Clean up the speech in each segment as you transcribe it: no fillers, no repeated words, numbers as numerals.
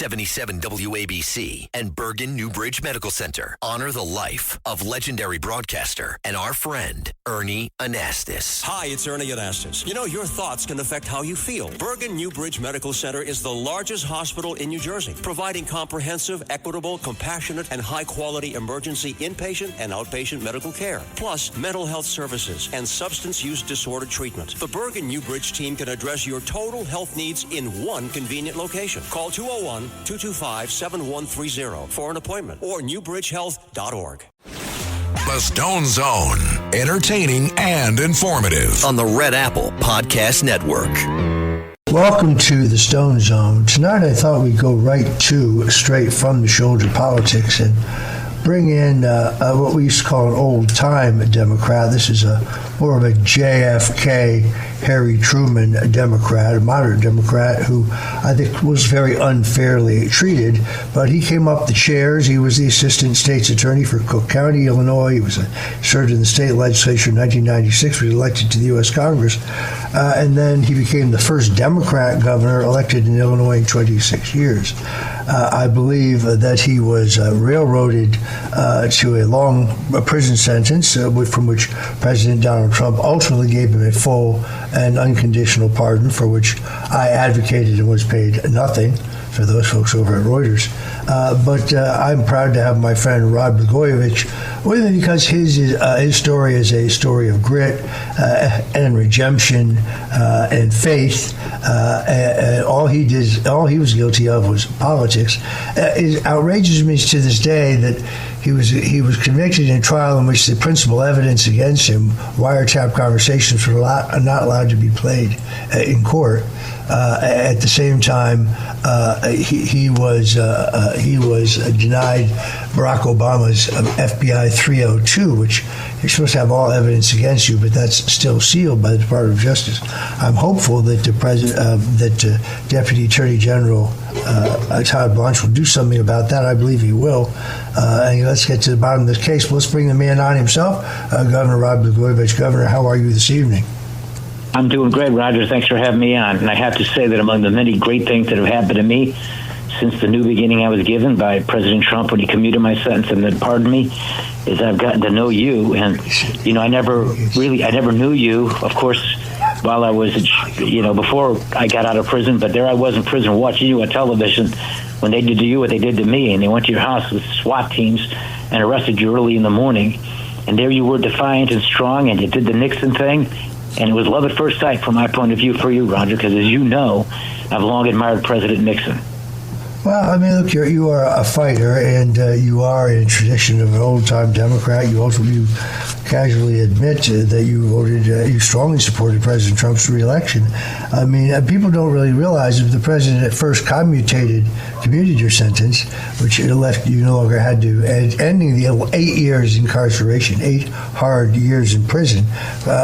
77 WABC and Bergen Newbridge Medical Center honor the life of legendary broadcaster and our friend, Ernie Anastas. Hi, it's Ernie Anastas. You know, your thoughts can affect how you feel. Bergen Newbridge Medical Center is the largest hospital in New Jersey, providing comprehensive, equitable, compassionate, and high-quality emergency inpatient and outpatient medical care, plus mental health services and substance use disorder treatment. The Bergen Newbridge team can address your total health needs in one convenient location. Call 201-225-7130 for an appointment or newbridgehealth.org. The Stone Zone, entertaining and informative. On the Red Apple Podcast Network. Welcome to the Stone Zone. Tonight I thought we'd go straight from the shoulder politics and bring in what we used to call an old-time Democrat. This is more of a JFK, Harry Truman Democrat, a moderate Democrat who I think was very unfairly treated, but he came up the chairs. He was the assistant state's attorney for Cook County, Illinois. He served in the state legislature in 1996, was elected to the U.S. Congress, and then he became the first Democrat governor elected in Illinois in 26 years. I believe that he was railroaded to a long prison sentence, from which President Donald Trump ultimately gave him a full and unconditional pardon, for which I advocated and was paid nothing for those folks over at Reuters. But I'm proud to have my friend Rod Blagojevich with me because his story is a story of grit and redemption and faith. And all he was guilty of was politics. It outrages me to this day that he was convicted in a trial in which the principal evidence against him, wiretap conversations, were not allowed to be played in court. At the same time, he was denied Barack Obama's FBI 302, which you're supposed to have all evidence against you, but that's still sealed by the Department of Justice. I'm hopeful that Deputy Attorney General Todd Blanche will do something about that. I believe he will. And let's get to the bottom of this case. Let's bring the man on himself, Governor Rod Blagojevich. Governor, how are you this evening? I'm doing great, Roger. Thanks for having me on. And I have to say that among the many great things that have happened to me since the new beginning I was given by President Trump when he commuted my sentence and then pardoned me, is I've gotten to know you. And, you know, I never knew you, of course, while I was, before I got out of prison. But there I was in prison watching you on television when they did to you what they did to me. And they went to your house with SWAT teams and arrested you early in the morning. And there you were, defiant and strong, and you did the Nixon thing. And it was love at first sight from my point of view for you, Roger, because as you know, I've long admired President Nixon. Well, I mean, look, you are a fighter, and you are in a tradition of an old-time Democrat. You casually admit that you strongly supported President Trump's reelection. I mean, people don't really realize if the president at first commuted your sentence, which left you no longer had to, ending the 8 years incarceration, 8 hard years in prison,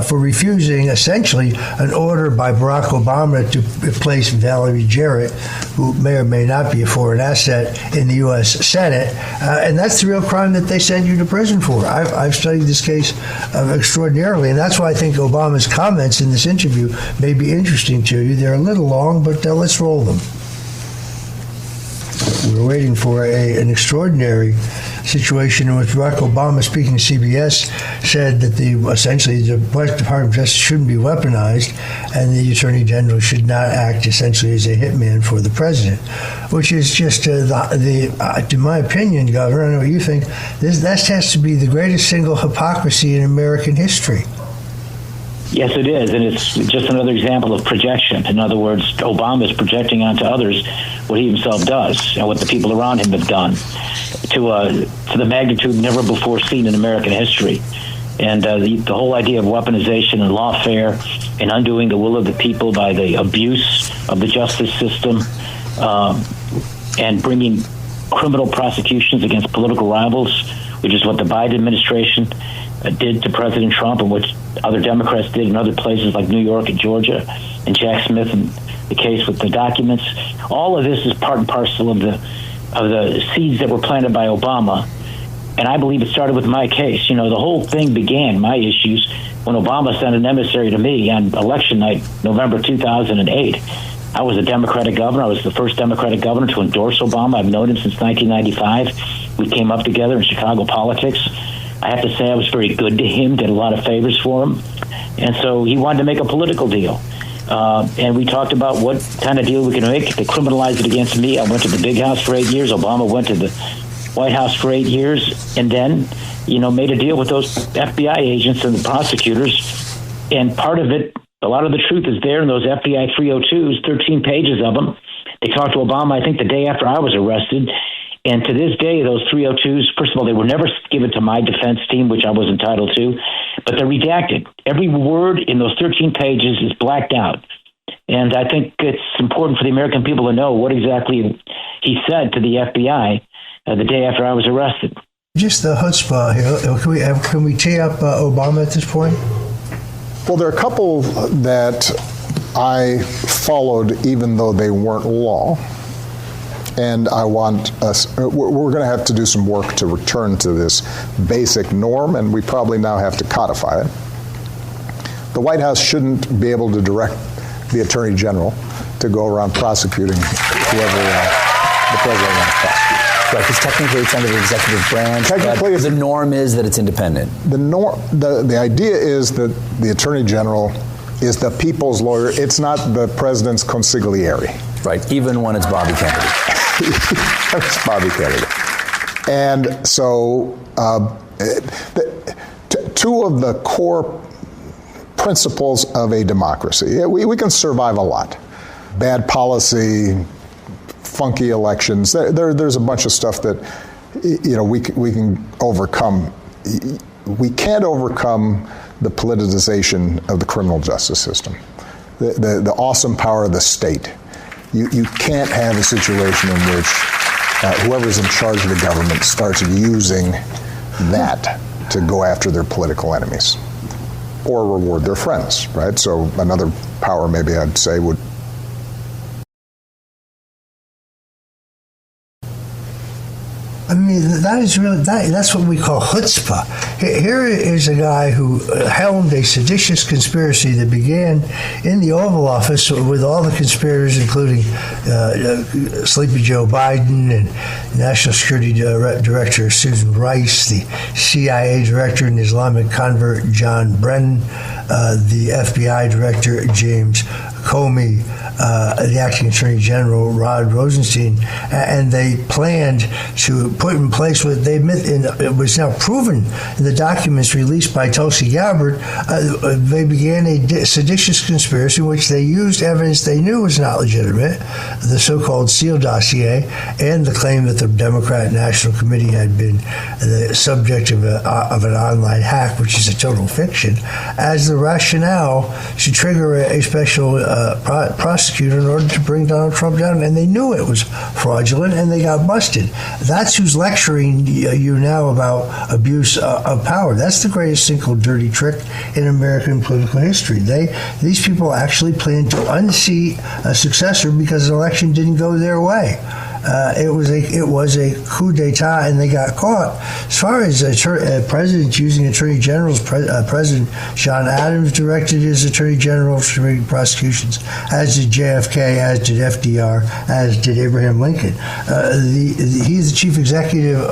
for refusing essentially an order by Barack Obama to place Valerie Jarrett, who may or may not be a foreign asset, in the U.S. Senate. And that's the real crime that they sent you to prison for. I've studied this case extraordinarily, and that's why I think Obama's comments in this interview may be interesting to you. They're a little long, but let's roll them. We're waiting for an extraordinary situation in which Barack Obama, speaking to CBS, said that essentially the Department of Justice shouldn't be weaponized and the Attorney General should not act essentially as a hitman for the president, which is just, in my opinion, Governor, I know what you think, that has to be the greatest single hypocrisy in American history. Yes, it is, and it's just another example of projection. In other words, Obama is projecting onto others what he himself does and what the people around him have done to the magnitude never before seen in American history. And the whole idea of weaponization and lawfare and undoing the will of the people by the abuse of the justice system and bringing criminal prosecutions against political rivals, which is what the Biden administration did to President Trump and which other Democrats did in other places like New York and Georgia, and Jack Smith and the case with the documents. All of this is part and parcel of the seeds that were planted by Obama. And I believe it started with my case. You know, the whole thing began, my issues, when Obama sent an emissary to me on election night, November 2008, I was a Democratic governor. I was the first Democratic governor to endorse Obama. I've known him since 1995. We came up together in Chicago politics. I have to say I was very good to him, did a lot of favors for him. And so he wanted to make a political deal. And we talked about what kind of deal we can make. They criminalized it against me. I went to the big house for 8 years. Obama went to the White House for 8 years. And then, made a deal with those FBI agents and the prosecutors. And part of it, a lot of the truth is there in those FBI 302s, 13 pages of them. They talked to Obama, I think, the day after I was arrested. And to this day, those 302s, first of all, they were never given to my defense team, which I was entitled to, but they're redacted. Every word in those 13 pages is blacked out. And I think it's important for the American people to know what exactly he said to the FBI the day after I was arrested. Just the chutzpah here. Can we tee up Obama at this point? Well, there are a couple that I followed even though they weren't law. And I want us, we're going to have to do some work to return to this basic norm, and we probably now have to codify it. The White House shouldn't be able to direct the Attorney General to go around prosecuting whoever the President wants to prosecute. Right, because technically it's under the executive branch. Technically, the norm is that it's independent. The idea is that the Attorney General is the people's lawyer. It's not the President's consigliere. Right, even when it's Bobby Kennedy. It's Bobby Kennedy. And so two of the core principles of a democracy, we can survive a lot. Bad policy, funky elections, there's a bunch of stuff that we can overcome. We can't overcome the politicization of the criminal justice system, the awesome power of the state. You can't have a situation in which whoever's in charge of the government starts using that to go after their political enemies or reward their friends, right? So another power, maybe I'd say, would. I mean, that's what we call chutzpah. Here is a guy who helmed a seditious conspiracy that began in the Oval Office with all the conspirators, including Sleepy Joe Biden and National Security Director Susan Rice, the CIA Director and Islamic convert John Brennan, the FBI Director James Comey, the acting Attorney General Rod Rosenstein, and they planned to put in place what they admit, and it was now proven in the documents released by Tulsi Gabbard. They began a seditious conspiracy in which they used evidence they knew was not legitimate, the so-called Seal dossier, and the claim that the Democrat National Committee had been the subject of an online hack, which is a total fiction, as the rationale to trigger a special prosecutor in order to bring Donald Trump down, and they knew it was fraudulent, and they got busted. That's who's lecturing you now about abuse of power. That's the greatest single dirty trick in American political history. These people actually planned to unseat a successor because the election didn't go their way. It was a coup d'etat, and they got caught. As far as presidents using attorney generals, President John Adams directed his attorney generals to bring prosecutions, as did JFK, as did FDR, as did Abraham Lincoln. He's the chief executive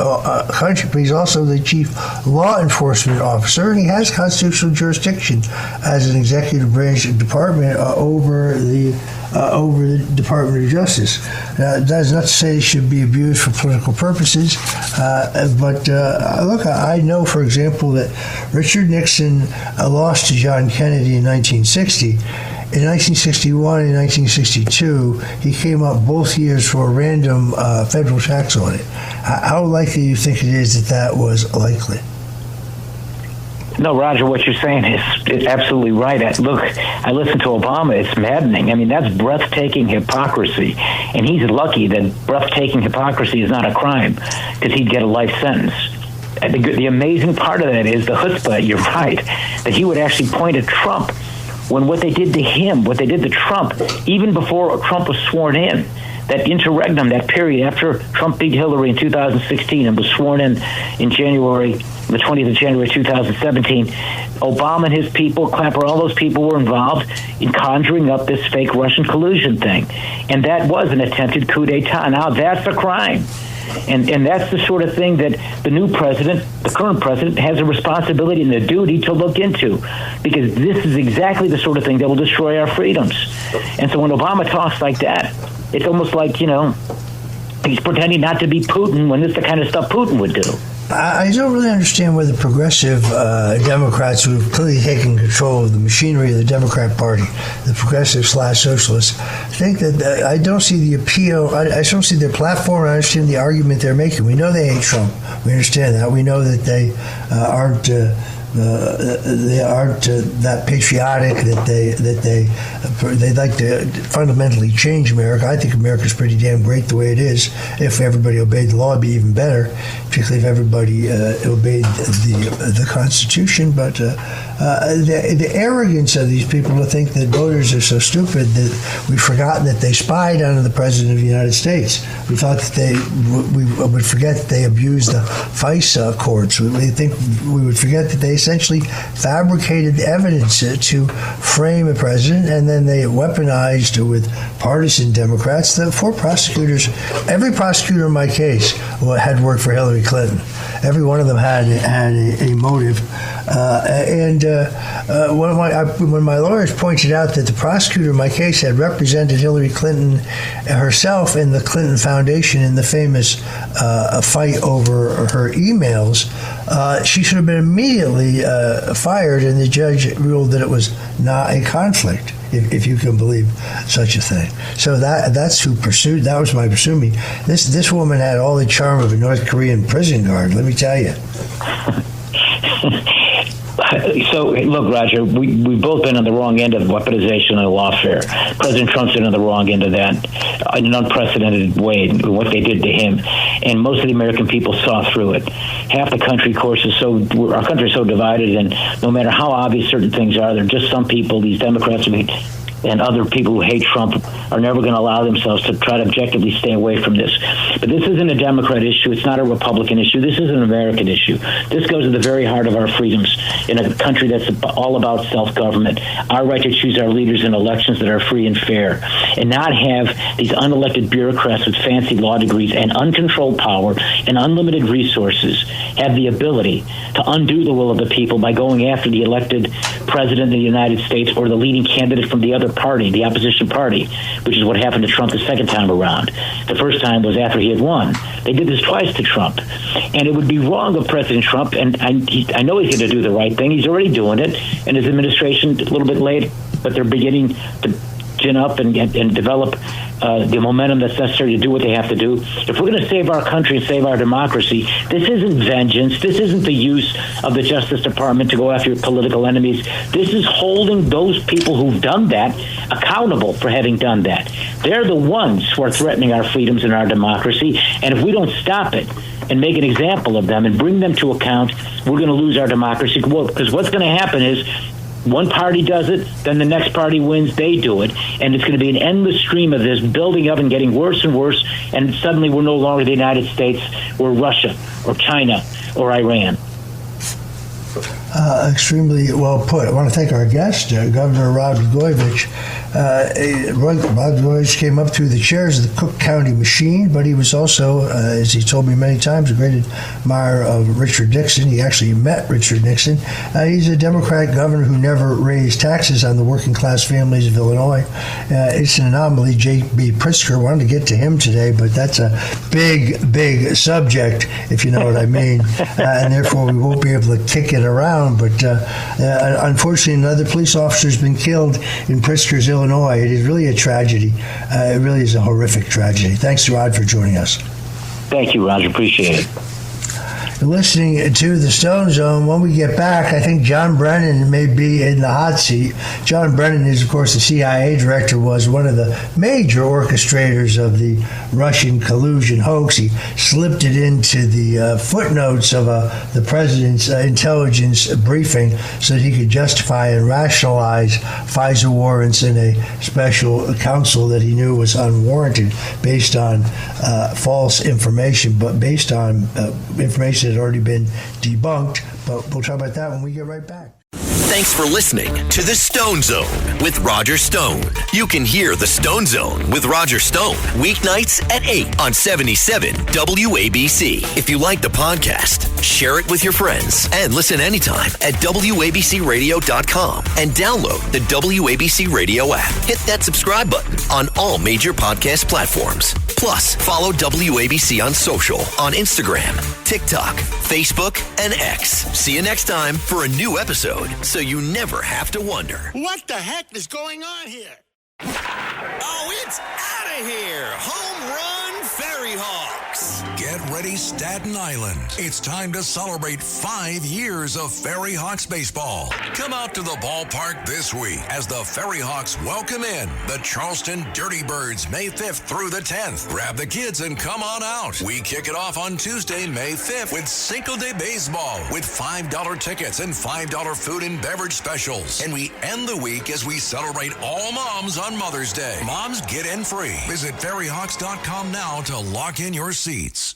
country, but he's also the chief law enforcement officer, and he has constitutional jurisdiction as an executive branch department over the Department of Justice. That's not to say it should be abused for political purposes, but look, I know, for example, that Richard Nixon lost to John Kennedy in 1960. In 1961 and 1962, he came up both years for a random federal tax audit. How likely do you think it is that was likely? No, Roger, what you're saying is absolutely right. Look, I listen to Obama. It's maddening. I mean, that's breathtaking hypocrisy. And he's lucky that breathtaking hypocrisy is not a crime, because he'd get a life sentence. The amazing part of that is the chutzpah, you're right, that he would actually point at Trump when what they did to him, what they did to Trump, even before Trump was sworn in, that interregnum, that period after Trump beat Hillary in 2016 and was sworn in January, the 20th of January 2017, Obama and his people, Clapper, all those people were involved in conjuring up this fake Russian collusion thing. And that was an attempted coup d'etat. Now, that's a crime. And that's the sort of thing that the new president, the current president, has a responsibility and a duty to look into, because this is exactly the sort of thing that will destroy our freedoms. And so when Obama talks like that, it's almost like, he's pretending not to be Putin when it's the kind of stuff Putin would do. I don't really understand where the progressive Democrats, who have clearly taken control of the machinery of the Democrat Party, the progressive/socialists, think that I don't see the appeal. I don't see their platform. I understand the argument they're making. We know they hate Trump. We understand that. We know that they aren't that patriotic, that they like to fundamentally change America. I think America's pretty damn great the way it is. If everybody obeyed the law, it'd be even better, particularly if everybody obeyed the Constitution. But the arrogance of these people to think that voters are so stupid that we've forgotten that they spied on the President of the United States. We thought that we would forget that they abused the FISA courts. We would forget that they essentially fabricated evidence to frame a president, and then they weaponized with partisan Democrats. The four prosecutors, every prosecutor in my case had worked for Hillary Clinton. Every one of them had a motive. When my lawyers pointed out that the prosecutor in my case had represented Hillary Clinton herself in the Clinton Foundation in the famous fight over her emails, she should have been immediately fired, and the judge ruled that it was not a conflict, if you can believe such a thing. So that's who pursued. That was my pursuing. This woman had all the charm of a North Korean prison guard. Let me tell you. So, look, Roger, we've both been on the wrong end of weaponization and lawfare. President Trump's been on the wrong end of that in an unprecedented way, what they did to him. And most of the American people saw through it. Half the country, of course, our country is so divided, and no matter how obvious certain things are, there are just some people, these Democrats and other people who hate Trump, are never going to allow themselves to try to objectively stay away from this. But this isn't a Democrat issue. It's not a Republican issue. This is an American issue. This goes to the very heart of our freedoms in a country that's all about self-government, our right to choose our leaders in elections that are free and fair, and not have these unelected bureaucrats with fancy law degrees and uncontrolled power and unlimited resources have the ability to undo the will of the people by going after the elected president of the United States or the leading candidate from the other party, the opposition party, which is what happened to Trump the second time around. The first time was after he had won. They did this twice to Trump. And it would be wrong of President Trump, and I know he's going to do the right thing. He's already doing it, and his administration a little bit late, but they're beginning to gin up and develop the momentum that's necessary to do what they have to do. If we're going to save our country and save our democracy, this isn't vengeance. This isn't the use of the Justice Department to go after your political enemies. This is holding those people who've done that accountable for having done that. They're the ones who are threatening our freedoms and our democracy. And if we don't stop it and make an example of them and bring them to account, we're going to lose our democracy. Because what's going to happen is one party does it, then the next party wins, they do it, and it's going to be an endless stream of this building up and getting worse and worse, and suddenly we're no longer the United States, we're Russia or China or Iran. Extremely well put. I want to thank our guest, Governor Rod Blagojevich. Rod Blagojevich came up through the chairs of the Cook County machine, but he was also, as he told me many times, a great admirer of Richard Nixon. He actually met Richard Nixon. He's a Democrat governor who never raised taxes on the working class families of Illinois. It's an anomaly. J.B. Pritzker wanted to get to him today, but that's a big subject, if you know what I mean, and therefore we won't be able to kick it around. But unfortunately, another police officer has been killed in Pritzker's, Illinois. It is really a tragedy. It really is a horrific tragedy. Thanks, Rod, for joining us. Thank you, Roger. Appreciate it. listening to the Stone Zone. When we get back, I think John Brennan may be in the hot seat. John Brennan is, of course, the CIA director, was one of the major orchestrators of the Russian collusion hoax. He slipped it into the footnotes of the president's intelligence briefing so that he could justify and rationalize FISA warrants in a special counsel that he knew was unwarranted based on false information, but based on information that had already been debunked. But we'll talk about that when we get right back. Thanks for listening to The Stone Zone with Roger Stone. You can hear The Stone Zone with Roger Stone weeknights at 8 on 77 WABC. If you like the podcast, share it with your friends and listen anytime at WABCRadio.com and download the WABC Radio app. Hit that subscribe button on all major podcast platforms. Plus, follow WABC on social on Instagram, TikTok, Facebook, and X. See you next time for a new episode, so you never have to wonder. What the heck is going on here? Oh, it's out of here! Home run Ferry Hawks! Get ready, Staten Island. It's time to celebrate 5 years of Ferry Hawks baseball. Come out to the ballpark this week as the Ferry Hawks welcome in the Charleston Dirty Birds May 5th through the 10th. Grab the kids and come on out. We kick it off on Tuesday, May 5th with Cinco de Baseball with $5 tickets and $5 food and beverage specials. And we end the week as we celebrate all moms on Mother's Day. Moms get in free. Visit ferryhawks.com now to lock in your seats.